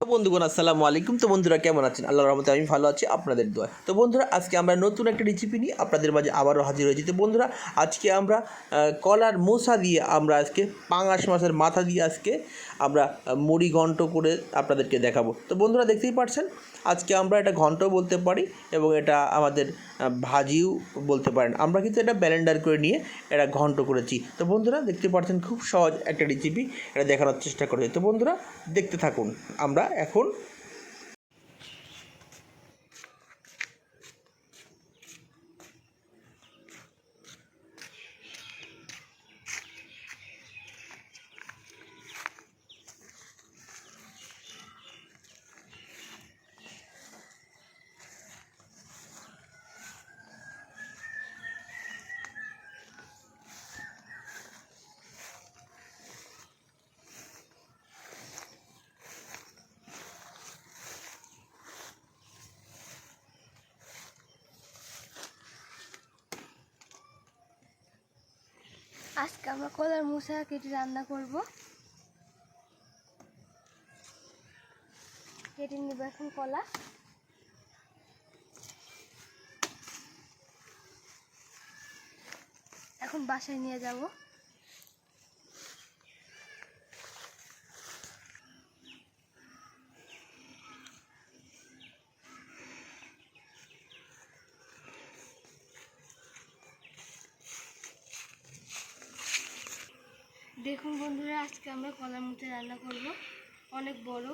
তো বন্ধুগণ আসসালামু আলাইকুম। তো বন্ধুরা কেমন আছেন? আল্লাহর রহমতে আমি ভালো আছি, আপনাদের দোয়ায়। তো বন্ধুরা আজকে আমরা নতুন একটা রেসিপি নিয়ে আপনাদের মাঝে আবারও হাজির হয়েছি। তো বন্ধুরা আজকে আমরা কলার মোচা দিয়ে আমরা আজকে পাঙাশ মাছের মাথা দিয়ে আজকে আমরা মুড়ি ঘন্ট করে আপনাদেরকে দেখাবো। তো বন্ধুরা দেখতেই পাচ্ছেন আজকে আমরা এটা ঘন্ট বলতে পারি এবং এটা আমাদের ভাজিও বলতে পারেন। আমরা কিন্তু এটা ব্লেন্ডার করে নিয়ে এটা ঘন্ট করেছি। তো বন্ধুরা দেখতে পাচ্ছেন খুব সহজ একটা রেসিপি, এটা দেখানোর চেষ্টা করেছি। তো বন্ধুরা দেখতে থাকুন। আমরা এখন আমরা কলার মোচা কেটে রান্না করব। কেটে নিব এখন কলা। এখন বাসায় নিয়ে যাব। দেখুন বন্ধুরা, আজকে আমরা কলার মোচা রান্না করব, অনেক বড়।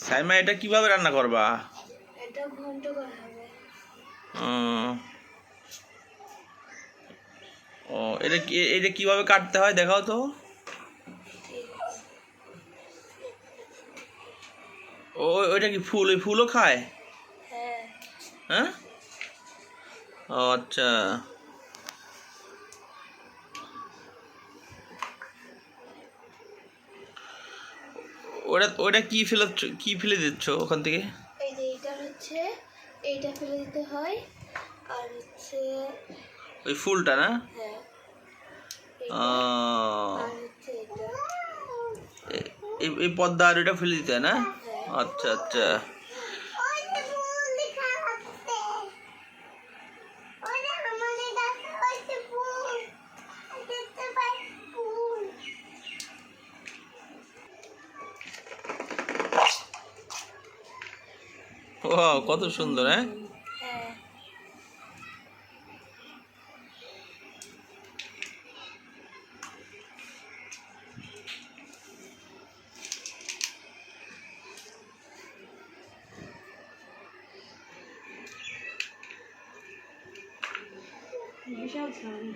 সাইমা এটা কিভাবে রান্না করবা? এটা ঘন্ট করা হবে। ও এটা কিভাবে কাটতে হয় দেখাও তো। ওইটা কি ফুল? ওই ফুলও খায়? হ্যাঁ। হ্যাঁ, ও আচ্ছা। ওটা কি ফেলে দিচ্ছ ওখান থেকে? এই যে এটা হচ্ছে, এইটা ফেলে দিতে হয়, আর হচ্ছে ওই ফুলটা না? হ্যাঁ, আর হচ্ছে এটা। এই পদ্মা আর ওইটা ফেলে দিতে হয় না? আচ্ছা আচ্ছা। ও কত সুন্দর! হ্যাঁ, হ্যাঁ। বিশাল সাউন্ড।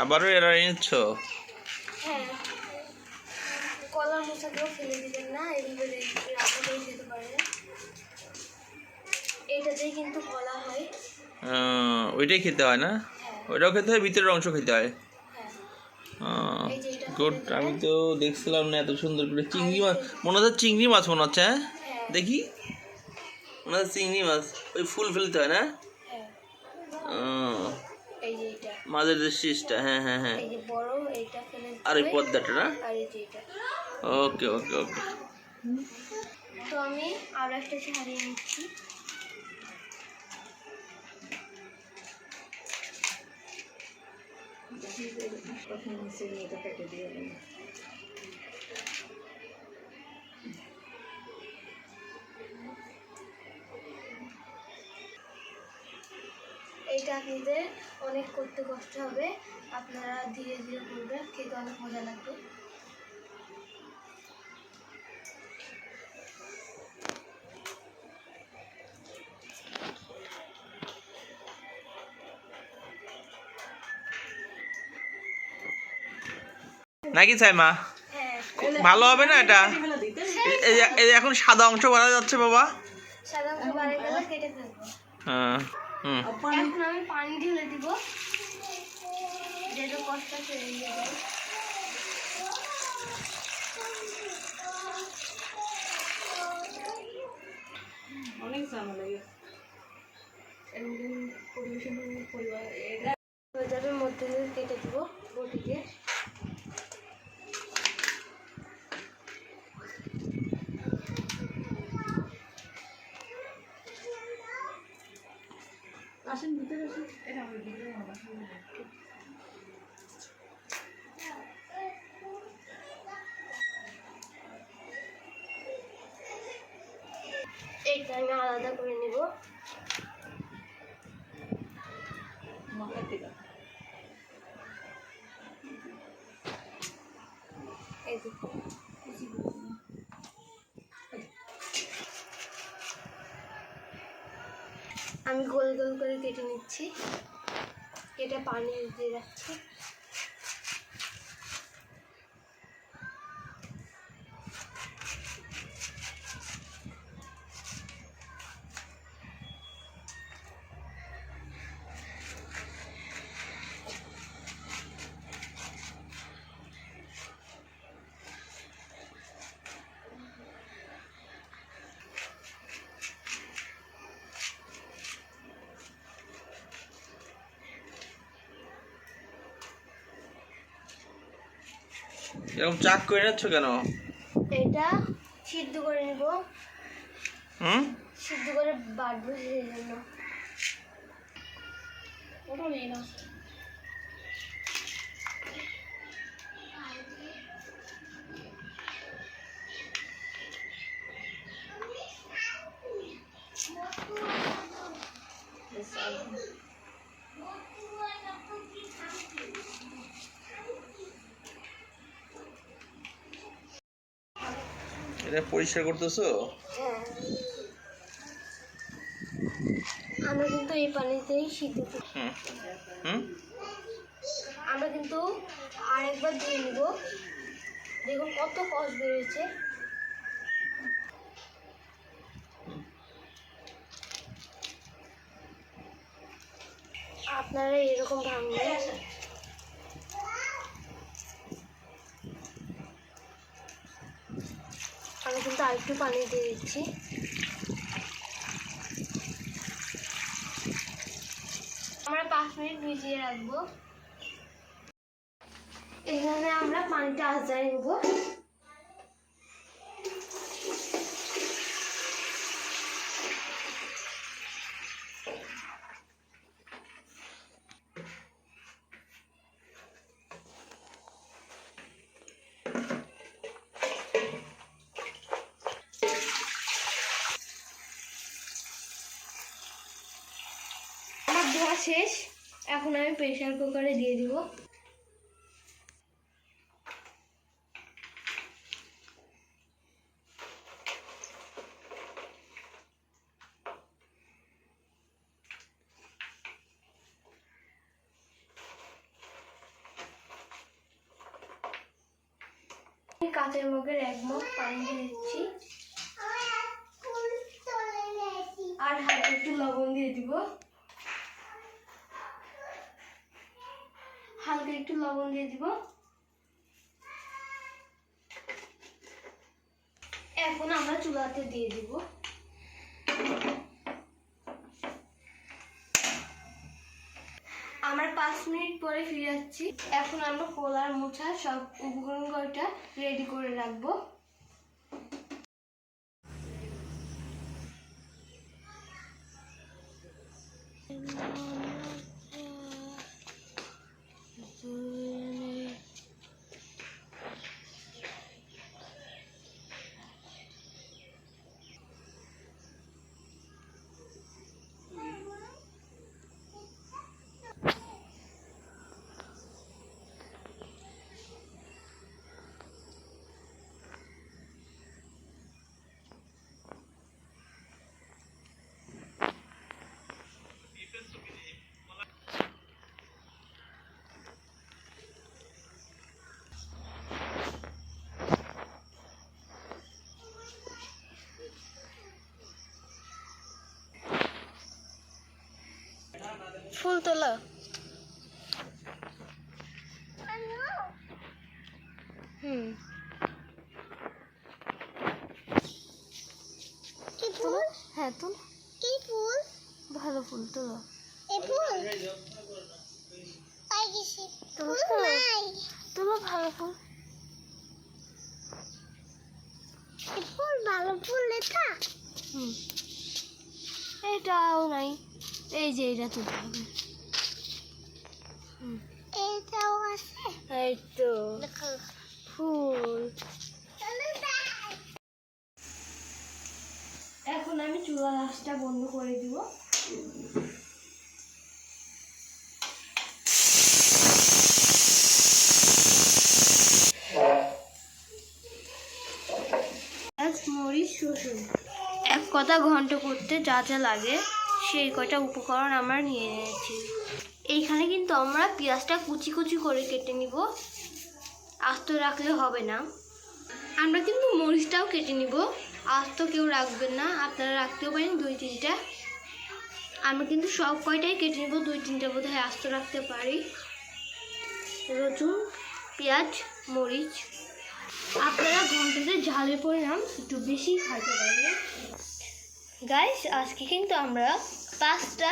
আবারও এরা নিচ্ছ? হ্যাঁ, কলার মোচাকেও ফেলে দিবেন না, এইভাবে রান্না করে খেতে পারেন। এইটাতেই কিন্তু কলা হয়। ওইটাই খেতে হয় না? হ্যাঁ। ওইটাও খেতে হয়, ভিতরের অংশ খেতে হয়। হ্যাঁ, এই যে এটা গুড। ফেলে আমি দিবেন। তো দেখছিলাম না এত সুন্দর করে। চিংড়ি মাছ মনে হচ্ছে, চিংড়ি মাছ মনে হচ্ছে। হ্যাঁ, হ্যাঁ। দেখি, মনে হচ্ছে চিংড়ি মাছ। ওই ফুল ফেলতে হয় না? হ্যাঁ, আহ, এই যে এটা, মাঝের যে শীষটা, হ্যাঁ হ্যাঁ হ্যাঁ, এই যে বড় এইটা ফেলে দিতে আর এই হয়, পদ্মাটা না? আর এই যে এটা। ওকে ওকে ওকে। তো আমি আরো একটা ছাড়িয়ে নিচ্ছি। তখন নিচে এটা কেটে দিয়ে দেবো। এটা আপনাদের অনেক করতে কষ্ট হবে, আপনারা ধীরে ধীরে করবেন, খেতে অনেক মজা লাগবে। নাকি সাইমা হ্যাঁ, ভালো হবে না এটা? ফেলে দিতে এই যে এখন সাদা অংশ বাড়া যাচ্ছে বাবা। সাদা অংশ বাড়ে গেলে কেটে ফেলবো। হ্যাঁ হুম এখন আমি পানি ঢেলে দিব, যেটা কষ্ট চলে যাবে। অনেক ঝামেলা লাগে। পরিবেশন পরিবার এটা হয়ে যাবে, মধ্যে দিয়ে কেটে দিব বটি দিয়ে। আসেন ভিতরে আসেন। এটা আমার ভিতরে আমার এইটা আমি আলাদা করে নিব। মাথা থেকে এই দেখো, আমি গোল গোল করে কেটে নিচ্ছি, কেটে পানি দিয়ে রাখছি। এরকম চাক করে নিচ্ছ কেন? এটা সিদ্ধ করে নিব, হুম সিদ্ধ করে বাটবো, সেই জন্য। ওটা নেই না, এটা পরিষ্কার করতেছো? হ্যাঁ, আমরা কিন্তু এই পানিতেই সিদ্ধ করি। হুম হুম আমরা কিন্তু আরেকবার দিয়ে নিব, দেখুন কত কষ বেরিয়েছে। আপনারা এরকম ভাঙবেন। আমি কিন্তু আরেকটু পানি দিয়ে দিচ্ছি। আমরা 5 মিনিট ভিজিয়ে রাখবো। এখানে আমরা পানিটা আজড়াই নেব। আমার ধোয়া শেষ, এখন আমি প্রেসার কুকারে দিয়ে দিব। কাঁচের মগের 1 মগ পানি দিয়ে দিচ্ছি, আর হালকা একটু লবণ দিয়ে দিব, হালকা একটু লবণ দিয়ে দিব। এখন আমরা চুলাতে দিয়ে দিব। আমরা 5 মিনিট পরে ফিরে যাচ্ছি। এখন আমরা কলার মোচা সব উপকরণটা রেডি করে রাখবো। ফুল তোলো। হুম, তোলো। হ্যাঁ তোলো। কি ফুল? ভালো ফুল তোলো। তোলো তোলো ভালো ফুল। ভালো ফুল এটা। হুম, এটাও নাই। এই যে এটা তুলতে হবে। এটাও আছে। এই তো ফুল। এখন আমি চুলা আঁচটা বন্ধ করে দিব। মরিচ রসুন এক কটা ঘন্ট করতে যা যা লাগে সেই কটা উপকরণ আমরা নিয়ে নিয়েছি। এইখানে কিন্তু আমরা পেঁয়াজটা কুচি কুচি করে কেটে নিব, আস্ত রাখলে হবে না। আমরা কিন্তু মরিচটাও কেটে নিব, আস্ত কেউ রাখবেন না, আপনারা রাখতেও পারেন 2-3টা। আমরা কিন্তু সব কয়টাই কেটে নিব, 2-3টা বোধহয় আস্ত রাখতে পারি। রসুন, পেঁয়াজ, মরিচ। আপনারা ঘন্টাতে ঝালের পরিমাণ একটু বেশি খাইতে পারবেন। গাইস, আজকে কিন্তু আমরা 5টা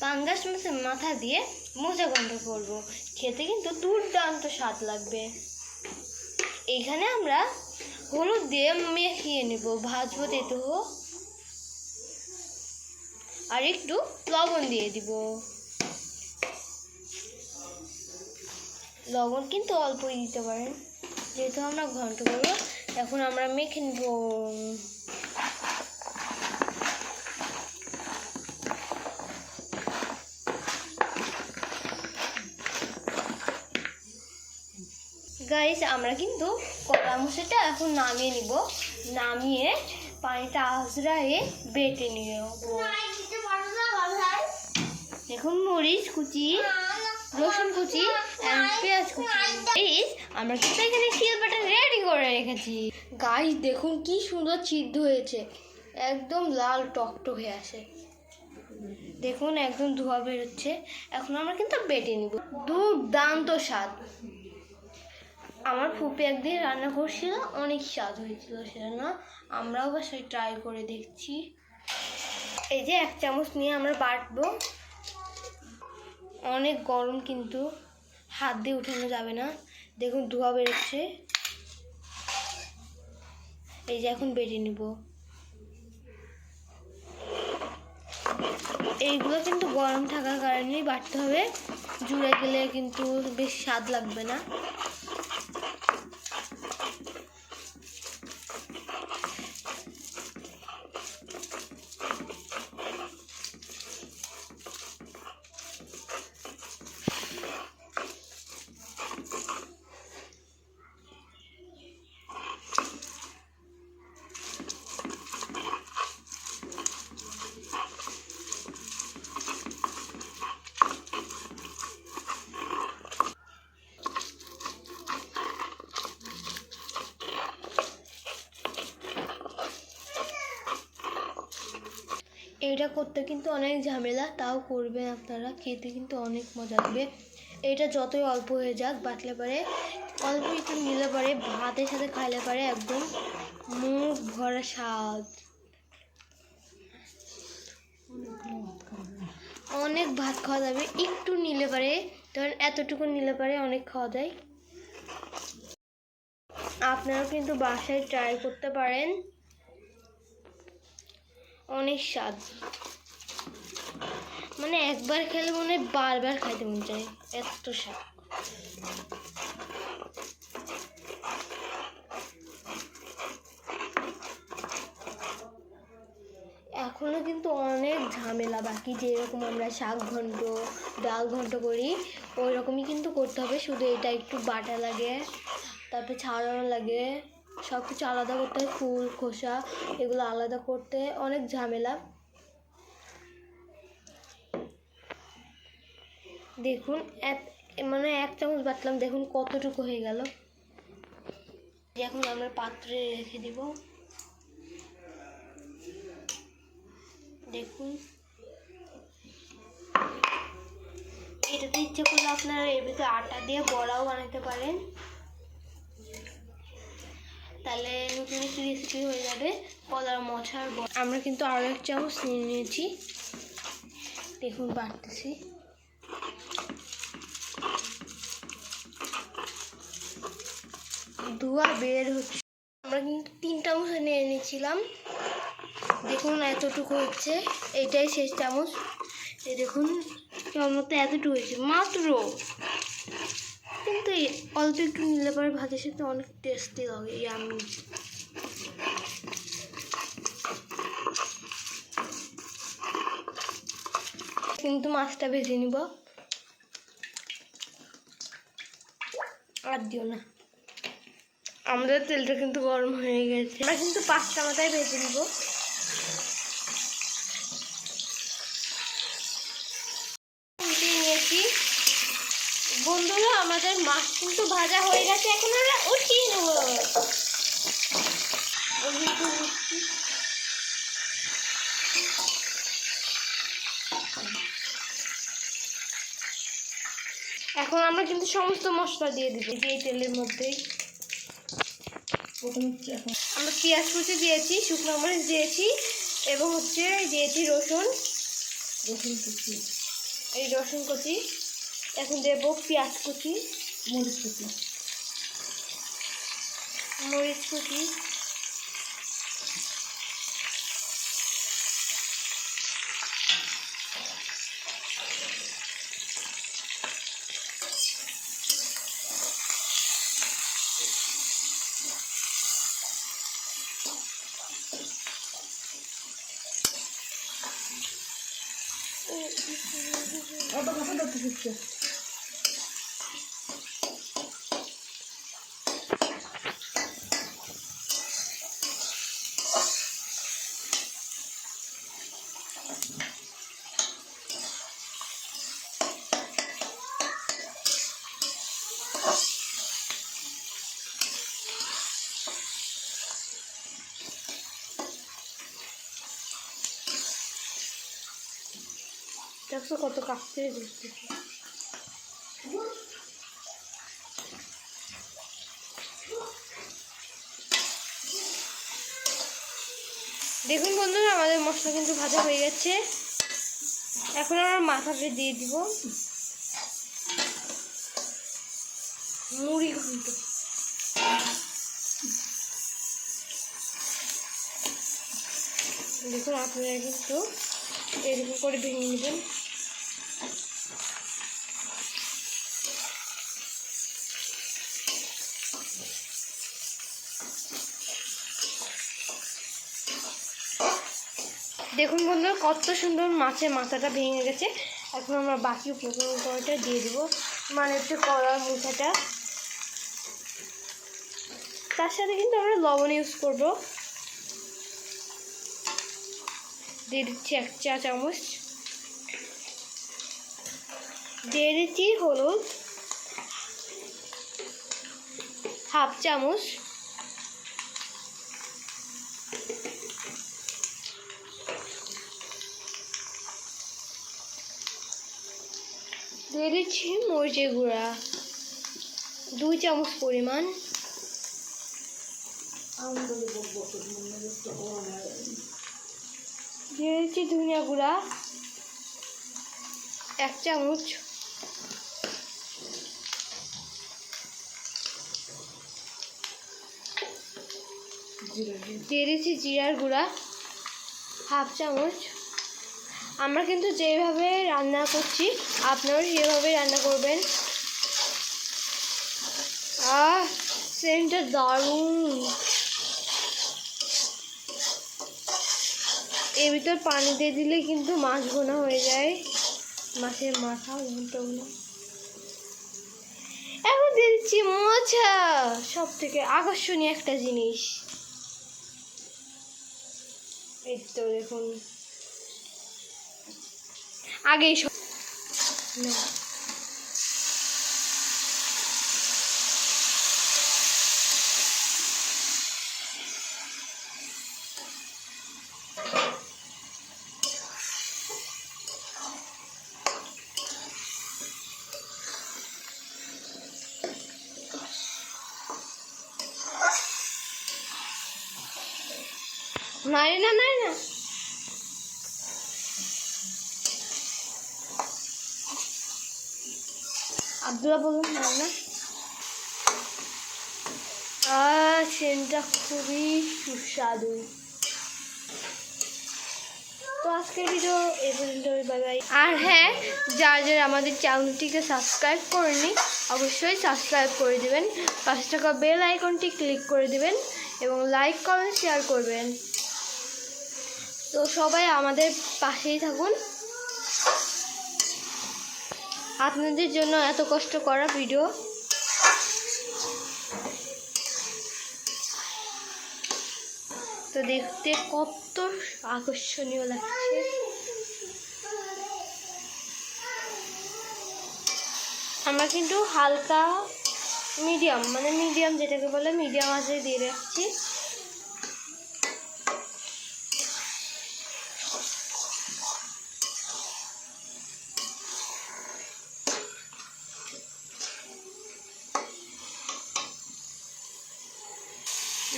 পাঙ্গাস মাছের মাথা দিয়ে মোচা ঘন্ট করব। খেতে কিন্তু দুর্দান্ত স্বাদ লাগবে। এখানে আমরা হলুদ দিয়ে মেখিয়ে নেব, ভাজবো তেতো, আর একটু লবণ দিয়ে দিব। লবণ কিন্তু অল্পই দিতে পারেন, যেহেতু আমরা ঘন্ট করবো। এখন আমরা মেখে নেব। গাইস, আমরা কিন্তু কলা মোচাটা এখন নামিয়ে নিব। নামিয়ে পানিটা আঁচড়ায়ে বেটে নেব। দেখুন, মরিচ কুচি, রসুন কুচি, পেঁয়াজ কুচি। আমরা কিন্তু এখানে শিলবাটা রেডি করে রেখেছি। গাইস দেখুন কি সুন্দর সিদ্ধ হয়েছে, একদম লাল টকটক হয়ে আসে। দেখুন একদম ধোয়া বেরোচ্ছে। এখন আমরা কিন্তু বেটে নিব। দুর্দান্ত স্বাদ। আমার ফুপি একদিন রান্না করছিল, অনেক স্বাদ হয়েছিল সেটা না, আমরাও বাসায় ট্রাই করে দেখছি। এই যে 1 চামচ নিয়ে আমরা বাটবো। অনেক গরম, কিন্তু হাত দিয়ে উঠানো যাবে না। দেখুন ধোয়া বেরোচ্ছে। এই যে এখন বেটে নিব। এইগুলো কিন্তু গরম থাকার কারণেই বাটতে হবে, জুড়ে গেলে কিন্তু বেশ স্বাদ লাগবে না। এটা করতে কিন্তু অনেক ঝামেলা, তাও করবেন আপনারা, খেতে কিন্তু অনেক মজা লাগবে। এটা যতই অল্প হয়ে যাক, বাটলে পারে অল্প একটু নিলে পারে ভাতের সাথে খাইলে পারে একদম মুখ ভরা স্বাদ। অনেক ভাত খাওয়া যাবে, একটু নিলে পারে, ধরেন এতটুকু নিলে পারে অনেক খাওয়া যায়। আপনারাও কিন্তু বাসায় ট্রাই করতে পারেন, অনেক স্বাদ। মানে একবার খেলে মনে হয় বারবার খাইতে মন চায়, এত স্বাদ। এখনো কিন্তু অনেক ঝামেলা বাকি, যেরকম আমরা শাক ঘন্ট, ডাল ঘন্ট করি ওই রকমই কিন্তু করতে হবে, শুধু এটা একটু বাটা লাগে, তারপরে ছাড়ানো লাগে, সব কিছু আলাদা করতে হয়, ফুল খোসা এগুলো আলাদা করতে অনেক ঝামেলা। দেখুন মানে 1 চামচ বাটলাম, দেখুন কতটুকু হয়ে গেল। এখন আমরা পাত্রে রেখে দিব। দেখুন এটাতে ইচ্ছে করলে আপনারা এর ভিতরে আটা দিয়ে বড়াও বানাতে পারেন, তাহলে নতুন একটি রেসিপি হয়ে যাবে কলার মোচার বড়া। আমরা কিন্তু আরও 1 চামচ নিয়ে নিয়েছি, দেখুন বাড়তেছি। ধোঁয়া বের হচ্ছে। আমরা কিন্তু 3 চামচ নিয়ে নিয়েছিলাম, দেখুন এতটুকু হচ্ছে, এইটাই শেষ চামচ। এই দেখুন কেমন মতো এতটুকু হয়েছে মাত্র, কিন্তু অল্প একটু নিলে পরে ভাতের সাথে অনেক টেস্টি লাগে। আমি কিন্তু মাছটা ভেজে নিব, আর দিও না। আমাদের তেলটা কিন্তু গরম হয়ে গেছে, আমরা কিন্তু 5টা মাথায় ভেজে নিব। নিয়েছি বন্ধুরা, আমাদের মাছ কিন্তু ভাজা হয়ে গেছে, এখন আমরা উঠিয়ে নেব। এখন আমরা কিন্তু সমস্ত মশলা দিয়ে দিব এই তেলের মধ্যেই। আমরা পেঁয়াজ কুচি দিয়েছি, শুকনো মরিচ দিয়েছি, এবং দিয়েছি রসুন কুচি, এই রসুন কুচি। এখন দেব পেঁয়াজ কুচি, মরিচ কুচি, দেখছো কত কাটতে দিচ্ছে। দেখুন বন্ধুরা, আমাদের মশলা কিন্তু ভাজা হয়ে গেছে। এখন আমরা মাথাটা দিয়ে দিব মুড়ি ঘন্ট। দেখুন আপনারা কিন্তু এরকম করে ভেঙে নেবেন। দেখুন বন্ধুরা, কত সুন্দর মাছের মাথাটা ভেঙে গেছে। এখন আমরা বাকি উপকরণটা দিয়ে দিব, মানে কলার মোচাটা। তার সাথে কিন্তু আমরা লবণ ইউজ করব। দিয়ে দিচ্ছি 1 চা চামচ, দিয়ে দিচ্ছি হলুদ 1/2 চামচ, দিয়ে দিচ্ছি মরিচের গুঁড়া 2 চামচ পরিমাণ, দিয়ে দিচ্ছি ধনিয়া গুঁড়া 1 চামচ, দিয়ে দিচ্ছি জিরার গুঁড়া 1/2 চামচ। আমরা কিন্তু যেভাবে রান্না করছি আপনারাও সেভাবে রান্না করবেন। সেন্টটা দারুণ। এর ভিতর পানি দিয়ে দিলে কিন্তু মাছ ভুনা হয়ে যায়, মাছের মাথা ঘন্টগুলো। এখন দিয়ে দিচ্ছি মোচা, সব থেকে আকর্ষণীয় একটা জিনিস। এই তো দেখুন, আগেই সব নাইরে না নাই না আব্দুল্লাহ বলুন না সেন্টটা খুবই সুস্বাদু। তো আজকের ভিডিও এই পর্যন্ত, বাই বাই। আর হ্যাঁ, যারা আমাদের চ্যানেলটিকে সাবস্ক্রাইব করেনি অবশ্যই সাবস্ক্রাইব করে দেবেন, পাশে থাকা বেল আইকনটি ক্লিক করে দেবেন এবং লাইক কমেন্ট শেয়ার করবেন। তো সবাই আমাদের পাশেই থাকুন। আপনাদের জন্য এত কষ্ট করা ভিডিও। তো দেখতে কত আকর্ষণীয় লাগছে। আমরা কিন্তু হালকা মিডিয়াম যেটাকে বলে মিডিয়াম আঁচে দিয়ে রাখছি।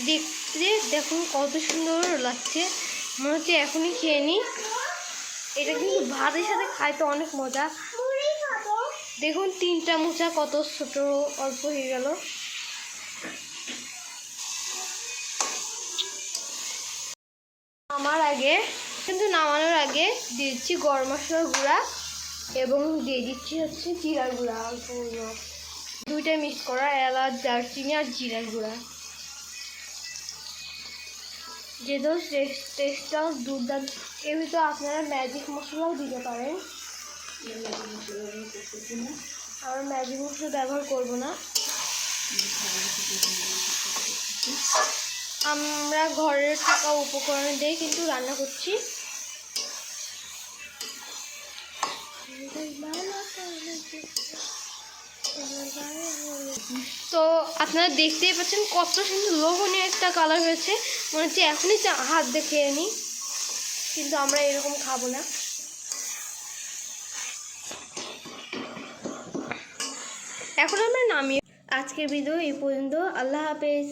দেখতে দেখুন কত সুন্দর লাগছে, মনে হচ্ছে এখনই খেয়ে নিই। এটা কিন্তু ভাতের সাথে খাইতে অনেক মজা। দেখুন 3টা মোচা কত ছোট অল্প হয়ে গেল। নামানোর আগে দিয়ে দিচ্ছি গরম মশলার গুঁড়া এবং দিয়ে দিচ্ছি হচ্ছে জিরার গুঁড়া অল্প, দুইটাই মিক্স করা, এলাচ, দারচিনি আর জিরার গুঁড়া। যেহেতু টেস্টটাও দুর্দান্ত। এর ভিতরে আপনারা ম্যাজিক মশলাও দিতে পারেন। আমরা ম্যাজিক মশলা ব্যবহার করব না, আমরা ঘরের থাকা উপকরণ দিয়ে কিন্তু রান্না করছি। তো আপনারা দেখতেই পাচ্ছেন কত সুন্দর লোভনীয় একটা কালার হয়েছে, মনে হচ্ছে এখনই হাত দিয়ে খেয়ে নিই, কিন্তু আমরা এরকম খাবো না। এখন আমরা নামিয়ে। আজকের ভিডিও এই পর্যন্ত। আল্লাহ হাফেজ।